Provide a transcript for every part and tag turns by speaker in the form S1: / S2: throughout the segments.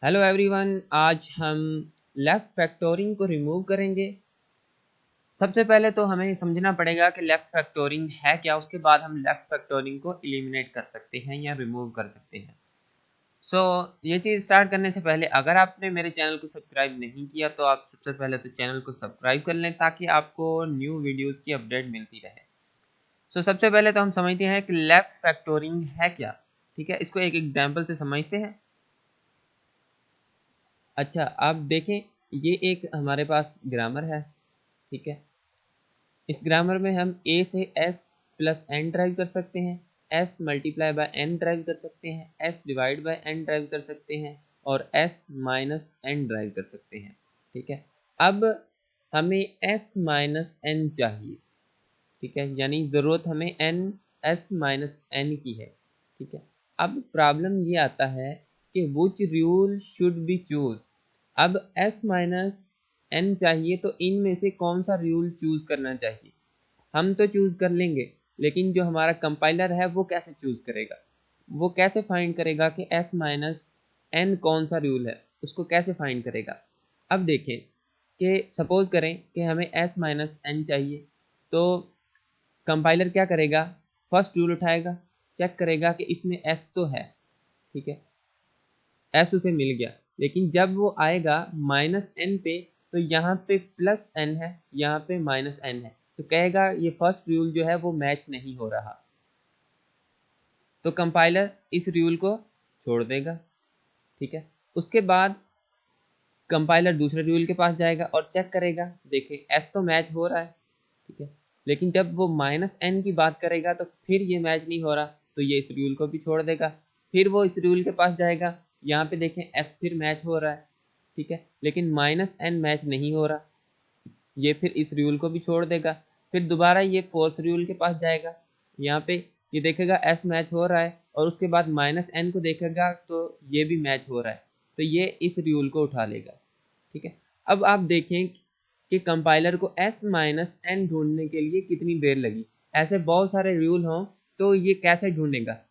S1: Hello everyone, आज हम left फैक्टोरिंग को रिमूव करेंगे। सबसे पहले तो हमें समझना पड़ेगा कि लेफ्ट फैक्टोरिंग है क्या। उसके बाद हम लेफ्ट फैक्टोरिंग को एलिमिनेट कर सकते हैं या रिमूव कर सकते हैं। ये चीज़ स्टार्ट करने से पहले अगर आपने मेरे चैनल को सब्सक्राइब नहीं किया तो आप सबसे पहले तो चैनल को सब्सक्राइब कर लें ताकि आपको न्यू वीडियोज़ की अपडेट मिलती रहे। सबसे पहले तो हम समझते हैं कि लेफ्ट फैक्टोरिंग है क्या। ठीक है, इसको एक एग्जाम्पल से समझते हैं। अच्छा, आप देखें, ये एक हमारे पास ग्रामर है। ठीक है, इस ग्रामर में हम a से s प्लस एन ड्राइव कर सकते हैं, s multiply by n drive कर सकते हैं, s divide by n drive कर सकते हैं और s माइनस n ड्राइव कर सकते हैं। ठीक है, अब हमें s माइनस n चाहिए। ठीक है, यानी ज़रूरत हमें s माइनस n की है। ठीक है, अब प्रॉब्लम ये आता है कि which rule should be choose. अब s माइनस n चाहिए तो इनमें से कौन सा रूल चूज करना चाहिए। हम तो चूज कर लेंगे, लेकिन जो हमारा कंपाइलर है वो कैसे चूज करेगा, वो कैसे फाइंड करेगा कि s माइनस n कौन सा रूल है, उसको कैसे फाइंड करेगा। अब देखें कि सपोज करें कि हमें s माइनस n चाहिए, तो कंपाइलर क्या करेगा, फर्स्ट रूल उठाएगा, चेक करेगा कि इसमें s तो है। ठीक है, s उसे मिल गया, लेकिन जब वो आएगा माइनस n पे तो यहाँ पे प्लस n है, यहाँ पे माइनस n है, तो कहेगा ये फर्स्ट रूल जो है वो मैच नहीं हो रहा। तो कंपाइलर इस रूल को छोड़ देगा। ठीक है, उसके बाद कंपाइलर दूसरे रूल के पास जाएगा और चेक करेगा, देखे s तो मैच हो रहा है। ठीक है, लेकिन जब वो माइनस n की बात करेगा तो फिर ये मैच नहीं हो रहा, तो ये इस रूल को भी छोड़ देगा। फिर वो इस रूल के पास जाएगा, यहाँ पे देखें s फिर मैच हो रहा है। ठीक है, लेकिन माइनस n मैच नहीं हो रहा, ये फिर इस रूल को भी छोड़ देगा। फिर दोबारा ये फोर्थ रूल के पास जाएगा, यहाँ पे ये देखेगा s मैच हो रहा है और उसके बाद माइनस n को देखेगा तो ये भी मैच हो रहा है, तो ये इस रूल को उठा लेगा। ठीक है, अब आप देखें कि कंपाइलर को s माइनस n ढूंढने के लिए कितनी देर लगी। ऐसे बहुत सारे रूल हों तो ये कैसे ढूंढेगा,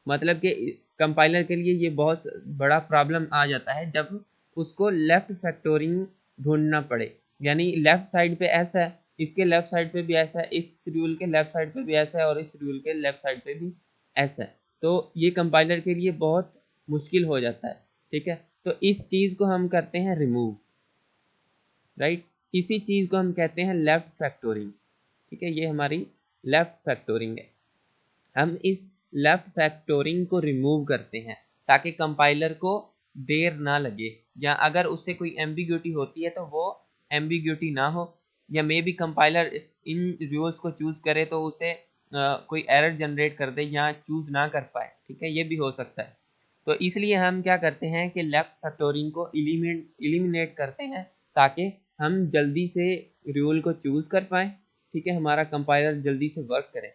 S1: मतलब कि कंपाइलर के लिए ये बहुत बड़ा प्रॉब्लम आ जाता है जब उसको लेफ्ट फैक्टोरिंग ढूंढना पड़े। यानी लेफ्ट साइड पे s है, इसके लेफ्ट साइड पे भी s है, इस रूल के लेफ्ट साइड पे भी s है और इस रूल के लेफ्ट साइड पे भी s है, तो ये कंपाइलर के लिए बहुत मुश्किल हो जाता है। ठीक है, तो इस चीज़ को हम करते हैं रिमूव, राइट। इसी चीज़ को हम कहते हैं लेफ्ट फैक्टोरिंग। ठीक है, ये हमारी लेफ्ट फैक्टोरिंग है। हम इस लेफ्ट फैक्टोरिंग को रिमूव करते हैं ताकि कंपाइलर को देर ना लगे, या अगर उससे कोई एम्बिग्यूटी होती है तो वो एम्बिग्यूटी ना हो, या may be compiler in rules को चूज करे तो उसे कोई एरर जनरेट कर दे या चूज ना कर पाए। ठीक है, ये भी हो सकता है। तो इसलिए हम क्या करते हैं कि लेफ्ट फैक्टोरिंग को एलिमिनेट करते हैं ताकि हम जल्दी से रूल को चूज कर पाए। ठीक है, हमारा कंपाइलर जल्दी से वर्क करे।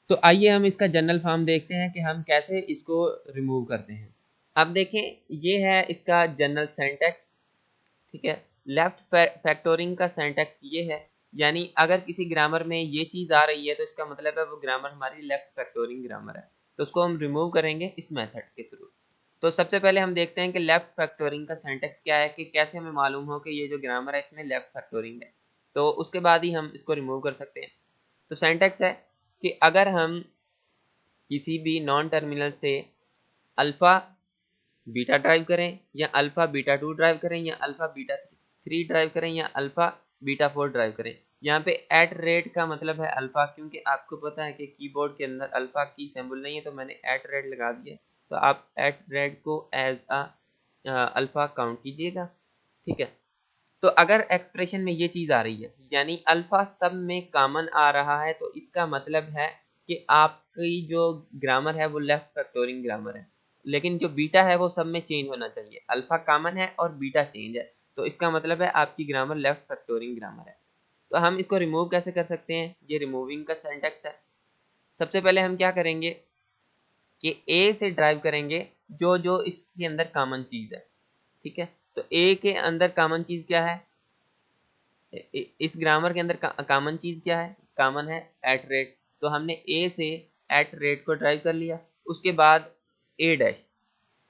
S1: तो आइए हम इसका जनरल फॉर्म देखते हैं कि हम कैसे इसको रिमूव करते हैं। अब देखें, ये है इसका जनरल सेंटेक्स। ठीक है, लेफ्ट फैक्टोरिंग का सेंटेक्स ये है, यानी अगर किसी ग्रामर में ये चीज़ आ रही है तो इसका मतलब है वो ग्रामर हमारी लेफ्ट फैक्टोरिंग ग्रामर है, तो उसको हम रिमूव करेंगे इस मेथड के थ्रू। तो सबसे पहले हम देखते हैं कि लेफ्ट फैक्टोरिंग का सेंटेक्स क्या है, कि कैसे हमें मालूम हो कि ये जो ग्रामर है इसमें लेफ्ट फैक्टोरिंग है, तो उसके बाद ही हम इसको रिमूव कर सकते हैं। तो सेंटेक्स है कि अगर हम किसी भी नॉन टर्मिनल से अल्फ़ा बीटा ड्राइव करें या अल्फ़ा बीटा 2 ड्राइव करें या अल्फ़ा बीटा 3 ड्राइव करें या अल्फ़ा बीटा 4 ड्राइव करें, यहाँ पे एट रेट का मतलब है अल्फ़ा, क्योंकि आपको पता है कि कीबोर्ड के अंदर अल्फ़ा की सिंबल नहीं है तो मैंने एट रेट लगा दिया, तो आप एट रेट को एज अ अल्फ़ा काउंट कीजिएगा। ठीक है, तो अगर एक्सप्रेशन में ये चीज़ आ रही है यानी अल्फ़ा सब में कॉमन आ रहा है, तो इसका मतलब है कि आपकी जो ग्रामर है वो लेफ्ट फैक्टोरिंग ग्रामर है, लेकिन जो बीटा है वो सब में चेंज होना चाहिए। अल्फ़ा कॉमन है और बीटा चेंज है, तो इसका मतलब है आपकी ग्रामर लेफ्ट फैक्टोरिंग ग्रामर है। तो हम इसको रिमूव कैसे कर सकते हैं, ये रिमूविंग का सिंटैक्स है। सबसे पहले हम क्या करेंगे कि ए से ड्राइव करेंगे जो जो इसके अंदर कॉमन चीज़ है। ठीक है, तो ए के अंदर कॉमन चीज़ क्या है, इस ग्रामर के अंदर कॉमन चीज़ क्या है, कॉमन है एट रेट, तो हमने ए से एट रेट को ड्राइव कर लिया। उसके बाद ए डैश,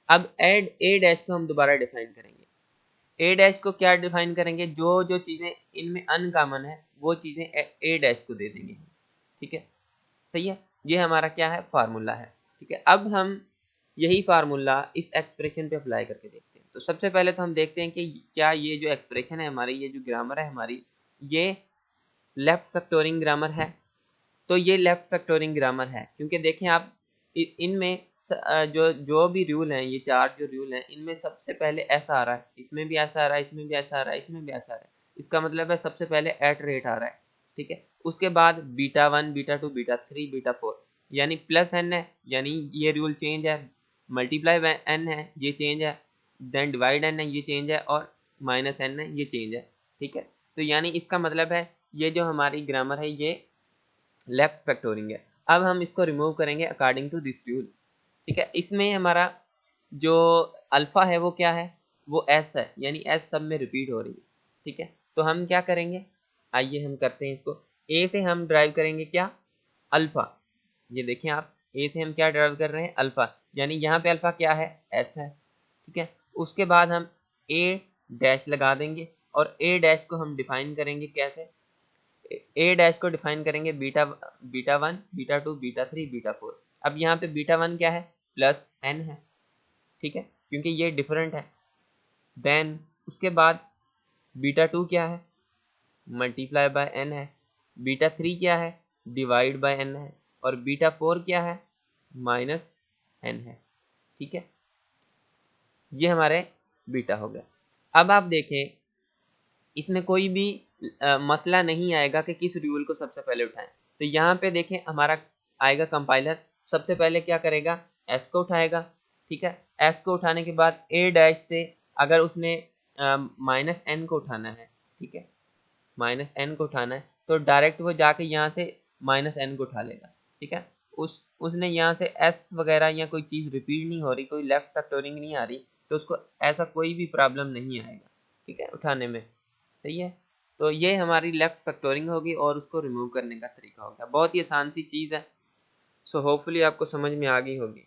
S1: अब एड ए डैश को हम दोबारा डिफाइन करेंगे। ए डैश को क्या डिफाइन करेंगे, जो जो चीज़ें इनमें अनकॉमन है वो चीज़ें ए डैश को दे देंगे। ठीक है, सही है, ये हमारा क्या है, फार्मूला है। ठीक है, अब हम यही फार्मूला इस एक्सप्रेशन पे अप्लाई करके देखते हैं। तो सबसे पहले तो हम देखते हैं कि क्या ये जो एक्सप्रेशन है हमारी, ये जो ग्रामर है हमारी, ये लेफ्ट फैक्टोरिंग ग्रामर है। तो ये लेफ्ट फैक्टोरिंग ग्रामर है, क्योंकि देखें आप इनमें जो जो भी रूल हैं, ये चार जो रूल हैं, इनमें सबसे पहले ऐसा आ रहा है, इसमें भी ऐसा आ रहा है, इसमें भी ऐसा आ रहा है, इसमें भी ऐसा आ रहा है। इसका मतलब है सबसे पहले एट रेट आ रहा है। ठीक है, उसके बाद बीटा 1 बीटा 2 बीटा 3 बीटा 4, यानी प्लस एन है, यानी ये रूल चेंज है। मल्टीप्लाई बाय एन है, ये चेंज है। देन डिवाइड एन है, ये चेंज है। और माइनस एन है, ये चेंज है। ठीक है, तो यानी इसका मतलब है ये जो हमारी ग्रामर है ये लेफ्ट फैक्टोरिंग है। अब हम इसको रिमूव करेंगे अकॉर्डिंग टू दिस रूल। ठीक है, इसमें हमारा जो अल्फा है वो क्या है, वो एस है, यानी एस सब में रिपीट हो रही है। ठीक है, तो हम क्या करेंगे, आइए हम करते हैं इसको। ए से हम ड्राइव करेंगे क्या, अल्फा। ये देखें आप, ए से हम क्या ड्राइव कर रहे हैं, अल्फा, यानी यहाँ पे अल्फा क्या है, एस है। ठीक है, उसके बाद हम ए डैश लगा देंगे और ए डैश को हम डिफाइन करेंगे कैसे, ए डैश को डिफाइन करेंगे बीटा 1 बीटा 2 बीटा 3 बीटा 4। अब यहाँ पे बीटा 1 क्या है, प्लस एन है। ठीक है, क्योंकि ये डिफरेंट है। देन उसके बाद बीटा 2 क्या है, मल्टीप्लाई बाय एन है। बीटा 3 क्या है, डिवाइड बाय एन है। और बीटा 4 क्या है, माइनस एन है। ठीक है, ये हमारे बीटा हो गया। अब आप देखें, इसमें कोई भी मसला नहीं आएगा कि किस रूल को सबसे पहले उठाएं। तो यहाँ पे देखें हमारा आएगा कंपाइलर, सबसे पहले क्या करेगा, एस को उठाएगा। ठीक है, एस को उठाने के बाद ए डैश से अगर उसने माइनस एन को उठाना है, ठीक है, माइनस एन को उठाना है, तो डायरेक्ट वो जाके यहाँ से माइनस एन को उठा लेगा। ठीक है, उसने यहाँ से एस वगैरह या कोई चीज़ रिपीट नहीं हो रही, कोई लेफ्ट फैक्टोरिंग नहीं आ रही, तो उसको ऐसा कोई भी प्रॉब्लम नहीं आएगा। ठीक है, उठाने में, सही है। तो ये हमारी लेफ्ट फैक्टोरिंग होगी और उसको रिमूव करने का तरीका होगा। बहुत ही आसान सी चीज़ है। सो होपफुली आपको समझ में आ गई होगी।